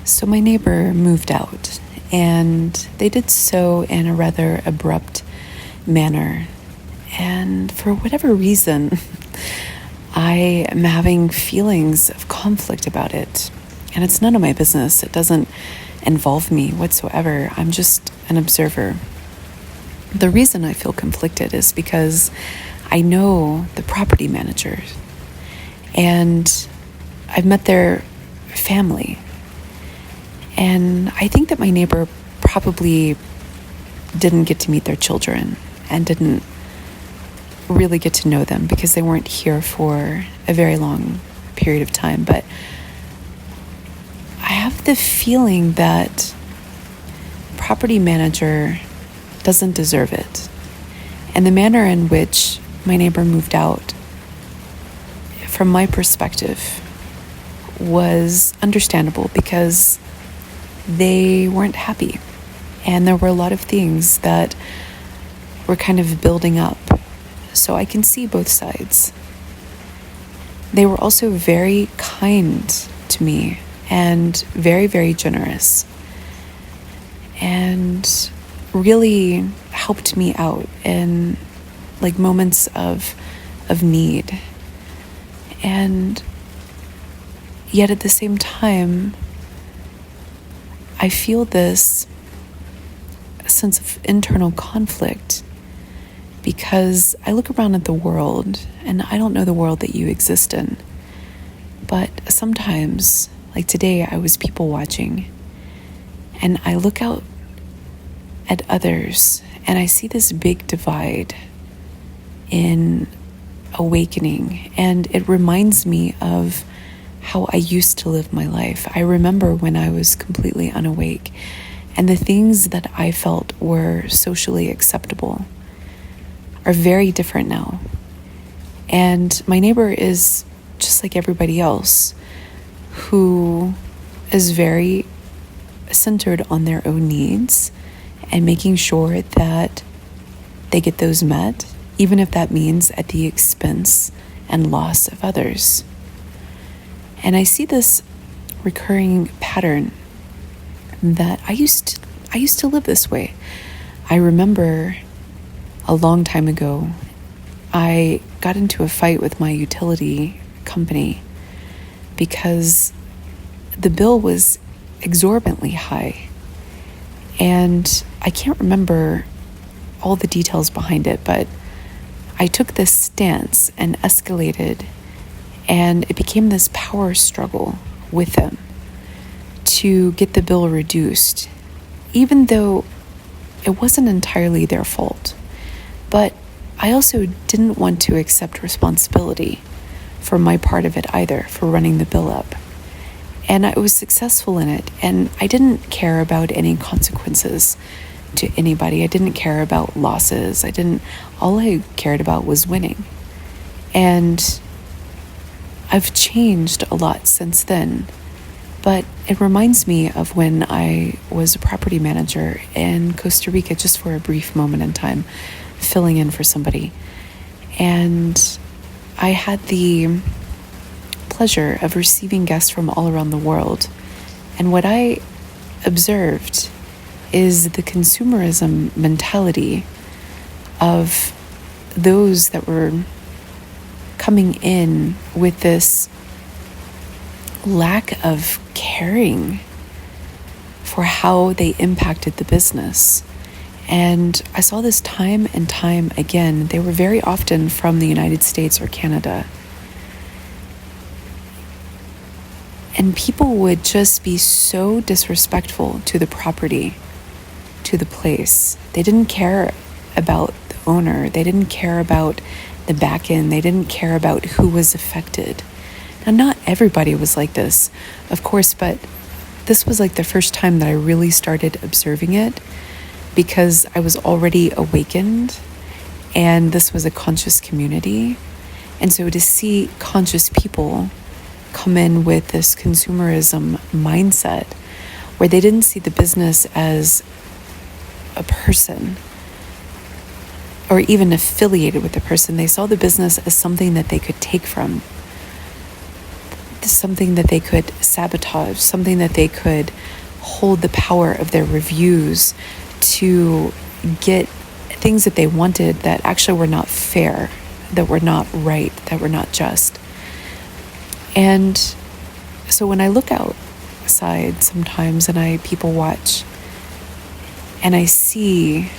So my neighbor moved out, and they did so in a rather abrupt manner. And for whatever reason, I am having feelings of conflict about it. And it's none of my business. It doesn't involve me whatsoever. I'm just an observer. The reason I feel conflicted is because I know the property manager, and I've met their family. And I think that my neighbor probably didn't get to meet their children and didn't really get to know them because they weren't here for a very long period of time. But I have the feeling that property manager doesn't deserve it. And the manner in which my neighbor moved out, from my perspective, was understandable because they weren't happy. And there were a lot of things that were kind of building up. So I can see both sides. They were also very kind to me and very, very generous. And really helped me out in like moments of need. And yet at the same time, I feel this sense of internal conflict because I look around at the world, and I don't know the world that you exist in, but sometimes, like today, I was people watching, and I look out at others, and I see this big divide in awakening, and it reminds me of how I used to live my life. I remember when I was completely unawake, and the things that I felt were socially acceptable are very different now. And my neighbor is just like everybody else who is very centered on their own needs and making sure that they get those met, even if that means at the expense and loss of others. And I see this recurring pattern that I used to live this way. I remember a long time ago, I got into a fight with my utility company because the bill was exorbitantly high. And I can't remember all the details behind it, but I took this stance and escalated, and it became this power struggle with them to get the bill reduced, even though it wasn't entirely their fault. But I also didn't want to accept responsibility for my part of it either, for running the bill up. And I was successful in it, and I didn't care about any consequences to anybody. I didn't care about losses. All I cared about was winning. And I've changed a lot since then, but it reminds me of when I was a property manager in Costa Rica, just for a brief moment in time, filling in for somebody. And I had the pleasure of receiving guests from all around the world. And what I observed is the consumerism mentality of those that were coming in with this lack of caring for how they impacted the business. And I saw this time and time again. They were very often from the United States or Canada. And people would just be so disrespectful to the property, to the place. They didn't care about the owner. They didn't care about the back end. They didn't care about who was affected. Now, not everybody was like this, of course, but this was like the first time that I really started observing it, because I was already awakened, and this was a conscious community. And so to see conscious people come in with this consumerism mindset where they didn't see the business as a person or even affiliated with the person, they saw the business as something that they could take from. something that they could sabotage, something that they could hold the power of their reviews to get things that they wanted that actually were not fair, that were not right, that were not just. And so when I look outside sometimes and I people watch and I see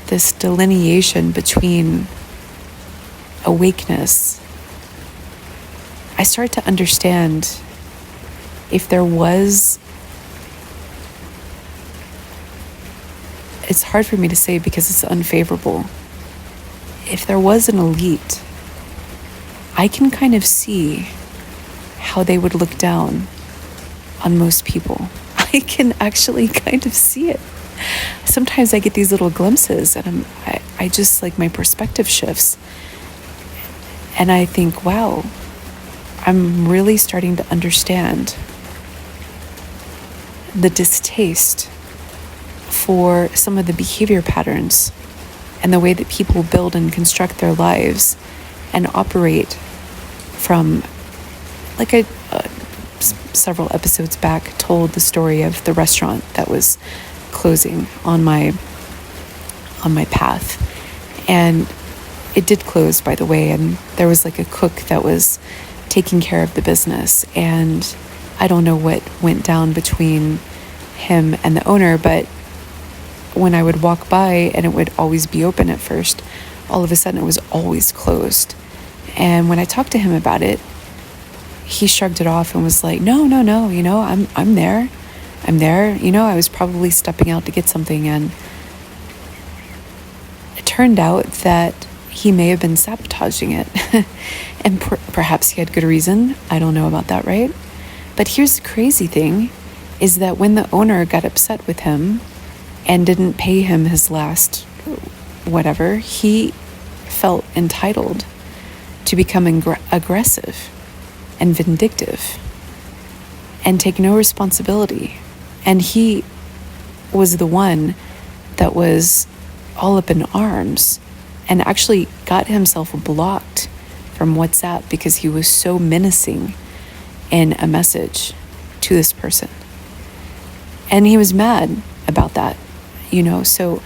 this delineation between awakeness, I start to understand if there was, it's hard for me to say because it's unfavorable, if there was an elite, I can kind of see how they would look down on most people. I can actually kind of see it. Sometimes I get these little glimpses and I just like my perspective shifts. And I think, wow, I'm really starting to understand the distaste for some of the behavior patterns and the way that people build and construct their lives and operate from, like I several episodes back told the story of the restaurant that was closing on my path, and it did close, by the way, and there was like a cook that was taking care of the business, and I don't know what went down between him and the owner, but when I would walk by and it would always be open at first, all of a sudden it was always closed. And when I talked to him about it, he shrugged it off and was like, no, I'm there. I was probably stepping out to get something, and it turned out that he may have been sabotaging it. And perhaps he had good reason. I don't know about that, right? But here's the crazy thing, is that when the owner got upset with him and didn't pay him his last whatever, he felt entitled to become aggressive and vindictive and take no responsibility. And he was the one that was all up in arms and actually got himself blocked from WhatsApp because he was so menacing in a message to this person. And he was mad about that, so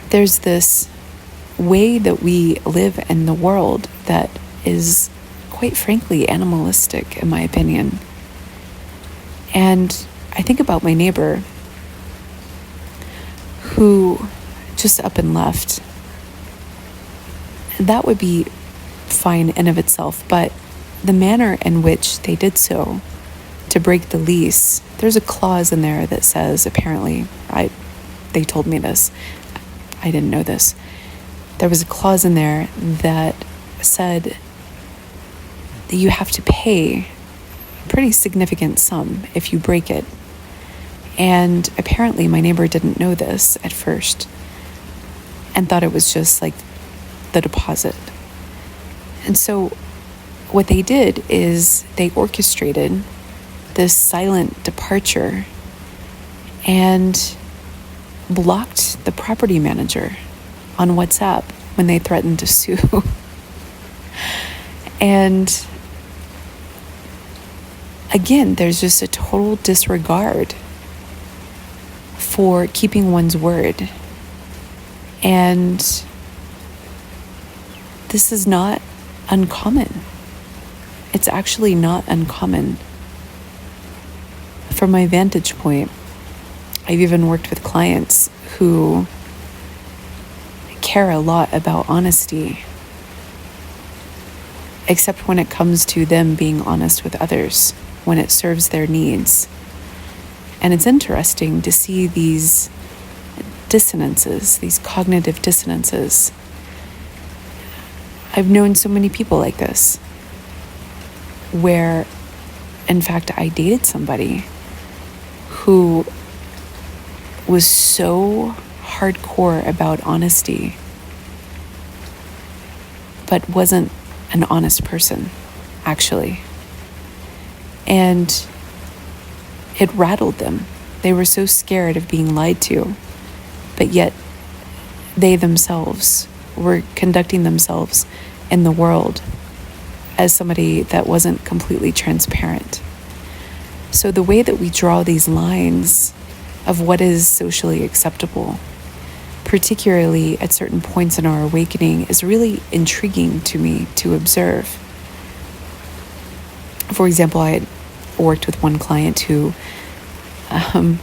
there's this way that we live in the world that is, quite frankly, animalistic, in my opinion. And I think about my neighbor who just up and left. That would be fine in of itself, but the manner in which they did so to break the lease, there's a clause in there that says, apparently, they told me this, I didn't know this, there was a clause in there that said that you have to pay a pretty significant sum if you break it. And apparently my neighbor didn't know this at first and thought it was just like the deposit. And so what they did is they orchestrated this silent departure and blocked the property manager on WhatsApp when they threatened to sue. And again, there's just a total disregard for keeping one's word. And this is not uncommon. It's actually not uncommon. From my vantage point, I've even worked with clients who care a lot about honesty, except when it comes to them being honest with others, when it serves their needs. And it's interesting to see these dissonances, these cognitive dissonances. I've known so many people like this, where, in fact, I dated somebody who was so hardcore about honesty, but wasn't an honest person, actually. And it rattled them. They were so scared of being lied to, but yet they themselves were conducting themselves in the world as somebody that wasn't completely transparent So the way that we draw these lines of what is socially acceptable, particularly at certain points in our awakening, is really intriguing to me to observe. For example, I had worked with one client who, I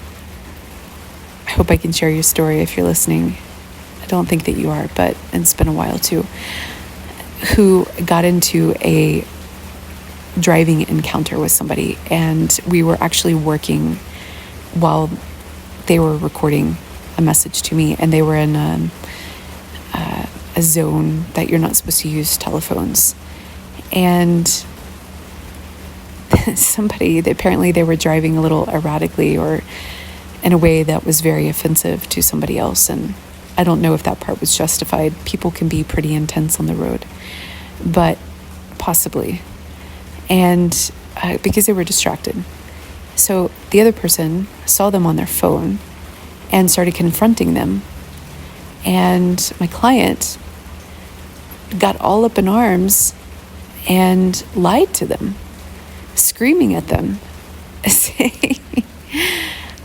hope I can share your story if you're listening. I don't think that you are, but it's been a while too, who got into a driving encounter with somebody, and we were actually working while they were recording a message to me, and they were in a zone that you're not supposed to use telephones. And somebody, apparently they were driving a little erratically or in a way that was very offensive to somebody else, and I don't know if that part was justified. People can be pretty intense on the road, but possibly. And because they were distracted. So the other person saw them on their phone and started confronting them. And my client got all up in arms and lied to them, screaming at them, saying,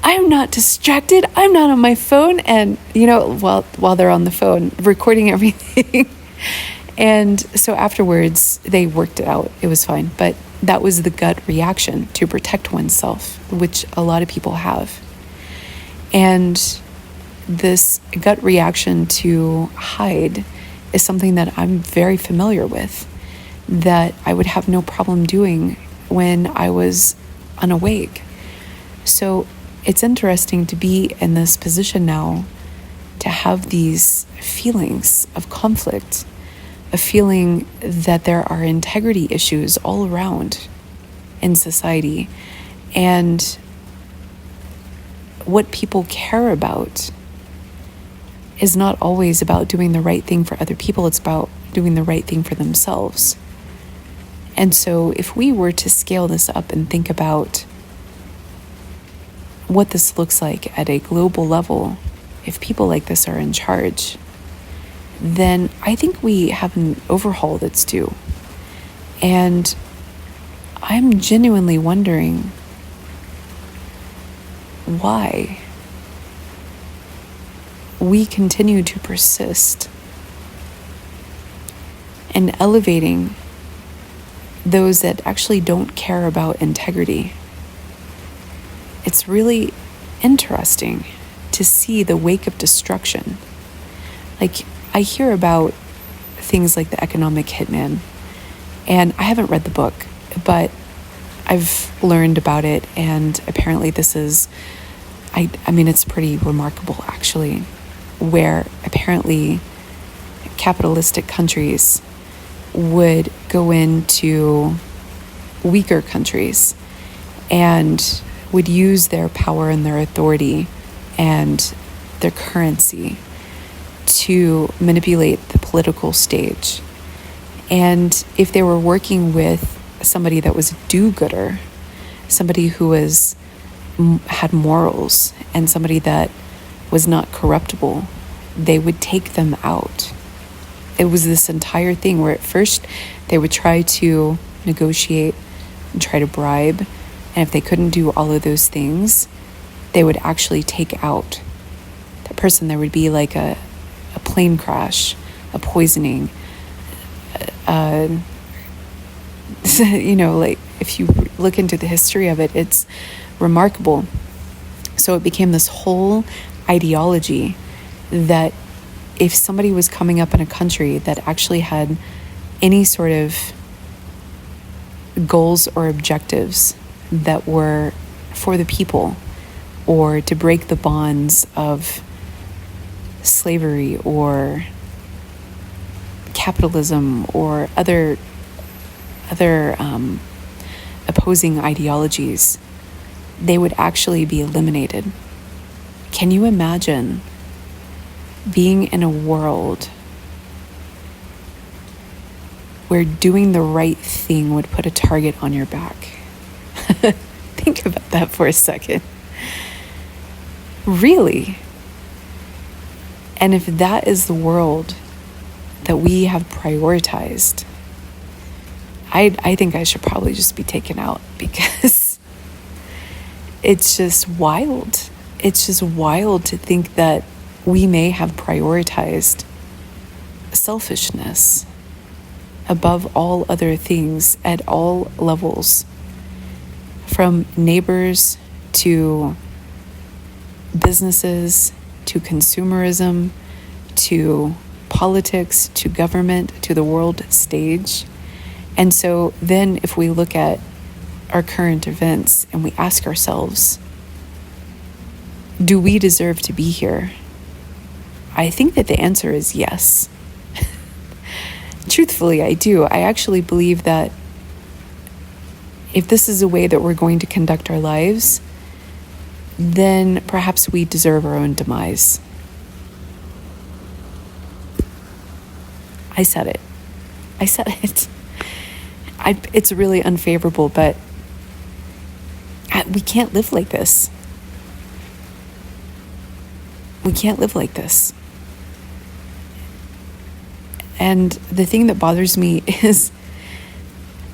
I'm not distracted. I'm not on my phone. And, while they're on the phone, recording everything. And so afterwards, they worked it out. It was fine. But that was the gut reaction to protect oneself, which a lot of people have. And this gut reaction to hide is something that I'm very familiar with, that I would have no problem doing when I was unawake. So it's interesting to be in this position now, to have these feelings of conflict, a feeling that there are integrity issues all around in society, and what people care about is not always about doing the right thing for other people. It's about doing the right thing for themselves. And so if we were to scale this up and think about what this looks like at a global level, if people like this are in charge, then I think we have an overhaul that's due. And I'm genuinely wondering why we continue to persist in elevating those that actually don't care about integrity. It's really interesting to see the wake of destruction. Like, I hear about things like the economic hitman, and I haven't read the book, but I've learned about it, and apparently this is, I mean, it's pretty remarkable actually, where apparently capitalistic countries would go into weaker countries and would use their power and their authority and their currency to manipulate the political stage. And if they were working with somebody that was a do-gooder, somebody who had morals, and somebody that was not corruptible, they would take them out. It was this entire thing where at first they would try to negotiate and try to bribe, and if they couldn't do all of those things, they would actually take out that person. There would be like a plane crash, a poisoning, like if you look into the history of it, it's remarkable. So it became this whole ideology that if somebody was coming up in a country that actually had any sort of goals or objectives that were for the people, or to break the bonds of slavery or capitalism or other opposing ideologies, they would actually be eliminated. Can you imagine being in a world where doing the right thing would put a target on your back? Think about that for a second. Really? And if that is the world that we have prioritized, I think I should probably just be taken out, because it's just wild. It's just wild to think that we may have prioritized selfishness above all other things at all levels, from neighbors to businesses to consumerism to politics to government to the world stage. And so then if we look at our current events and we ask ourselves, do we deserve to be here? I think that the answer is yes. Truthfully, I do. I actually believe that if this is a way that we're going to conduct our lives, then perhaps we deserve our own demise. I said it. It's really unfavorable, but we can't live like this. We can't live like this. And the thing that bothers me is,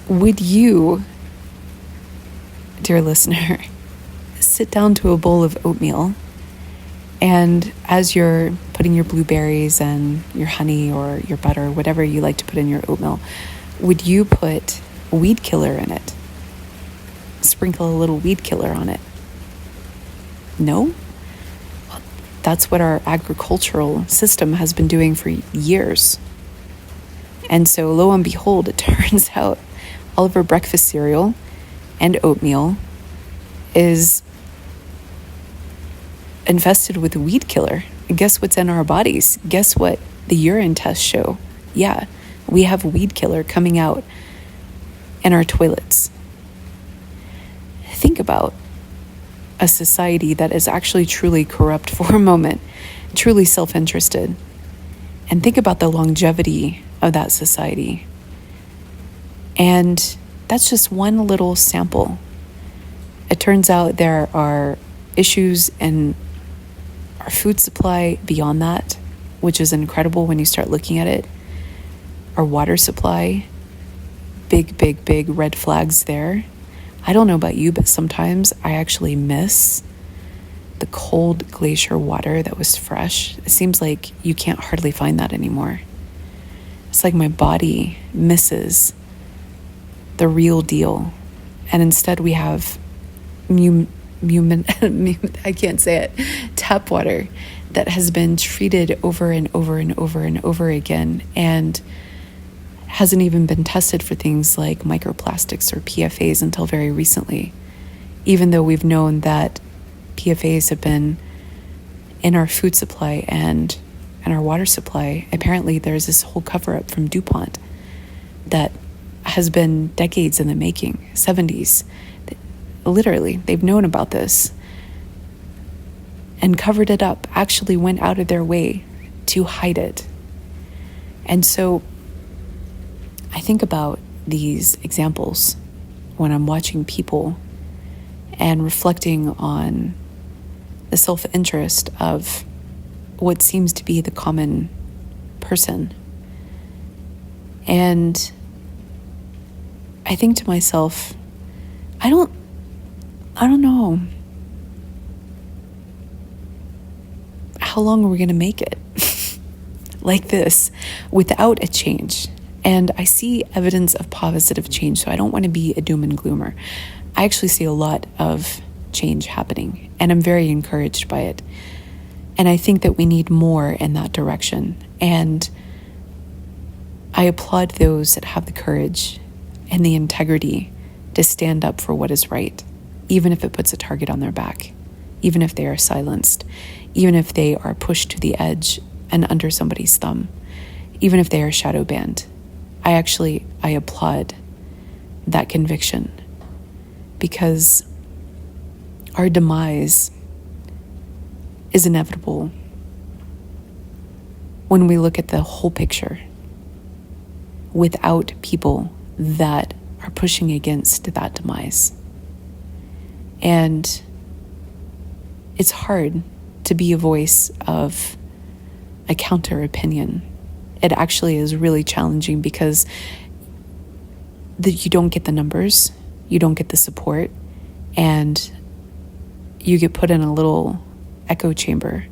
would you, dear listener, sit down to a bowl of oatmeal, and as you're putting your blueberries and your honey or your butter, whatever you like to put in your oatmeal, would you put weed killer in it? Sprinkle a little weed killer on it? No? That's what our agricultural system has been doing for years. And so lo and behold, it turns out all of our breakfast cereal and oatmeal is infested with weed killer. And guess what's in our bodies? Guess what the urine tests show? Yeah, we have weed killer coming out in our toilets. Think about a society that is actually truly corrupt for a moment, truly self-interested. And think about the longevity of that society. And that's just one little sample. It turns out there are issues in our food supply beyond that, which is incredible when you start looking at it. Our water supply, big red flags there. I don't know about you, but sometimes I actually miss the cold glacier water that was fresh. It seems like you can't hardly find that anymore. It's like my body misses the real deal. And instead we have I can't say it, tap water that has been treated over and over and over and over again, and hasn't even been tested for things like microplastics or PFAs until very recently, even though we've known that PFAs have been in our food supply and our water supply. Apparently there's this whole cover-up from DuPont that has been decades in the making, 70s. Literally, they've known about this and covered it up, actually went out of their way to hide it. And so I think about these examples when I'm watching people and reflecting on the self-interest of what seems to be the common person. And I think to myself, I don't know. How long are we going to make it like this without a change? And I see evidence of positive change, so I don't want to be a doom and gloomer. I actually see a lot of change happening, and I'm very encouraged by it. And I think that we need more in that direction. And I applaud those that have the courage and the integrity to stand up for what is right, even if it puts a target on their back, even if they are silenced, even if they are pushed to the edge and under somebody's thumb, even if they are shadow banned. I applaud that conviction, because our demise is inevitable when we look at the whole picture without people that are pushing against that demise. And it's hard to be a voice of a counter opinion. It actually is really challenging because you don't get the numbers, you don't get the support, and you get put in a little echo chamber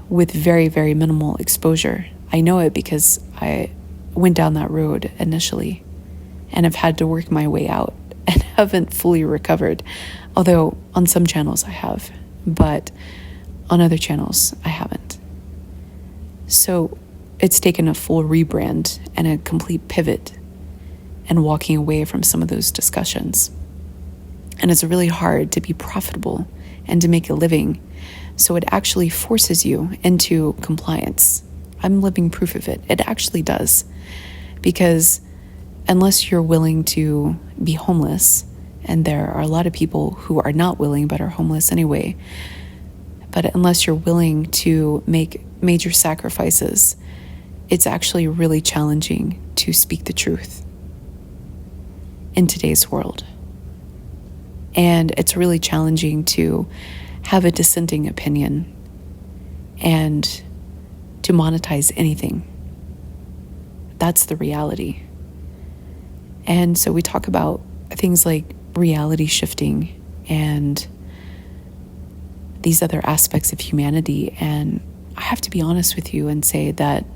with very, very minimal exposure. I know it because I went down that road initially and have had to work my way out and haven't fully recovered. Although on some channels I have, but on other channels I haven't. So it's taken a full rebrand and a complete pivot and walking away from some of those discussions. And it's really hard to be profitable and to make a living. So it actually forces you into compliance. I'm living proof of it. It actually does. Because unless you're willing to be homeless, and there are a lot of people who are not willing but are homeless anyway, but unless you're willing to make major sacrifices, it's actually really challenging to speak the truth in today's world. And it's really challenging to have a dissenting opinion and to monetize anything. That's the reality. And so we talk about things like reality shifting and these other aspects of humanity. And I have to be honest with you and say that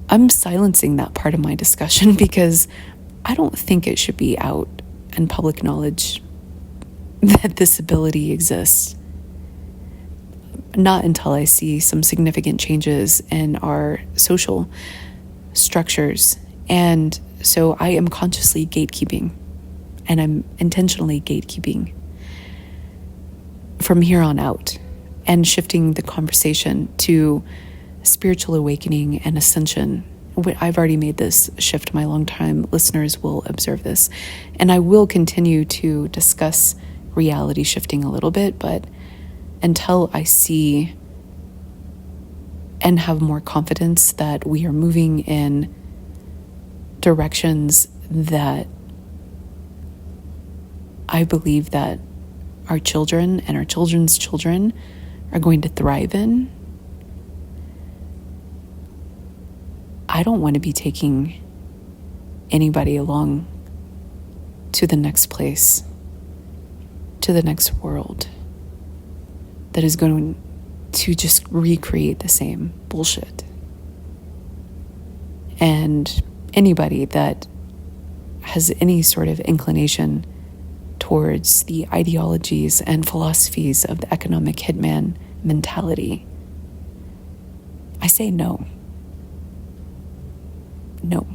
I'm silencing that part of my discussion because I don't think it should be out in public knowledge that this ability exists. Not until I see some significant changes in our social structures. And so I am consciously gatekeeping, and I'm intentionally gatekeeping from here on out and shifting the conversation to spiritual awakening and ascension. I've already made this shift. My longtime listeners will observe this. And I will continue to discuss reality shifting a little bit, but until I see and have more confidence that we are moving in directions that I believe that our children and our children's children are going to thrive in, I don't want to be taking anybody along to the next place, to the next world that is going to just recreate the same bullshit. And anybody that has any sort of inclination towards the ideologies and philosophies of the economic hitman mentality, I say no. No.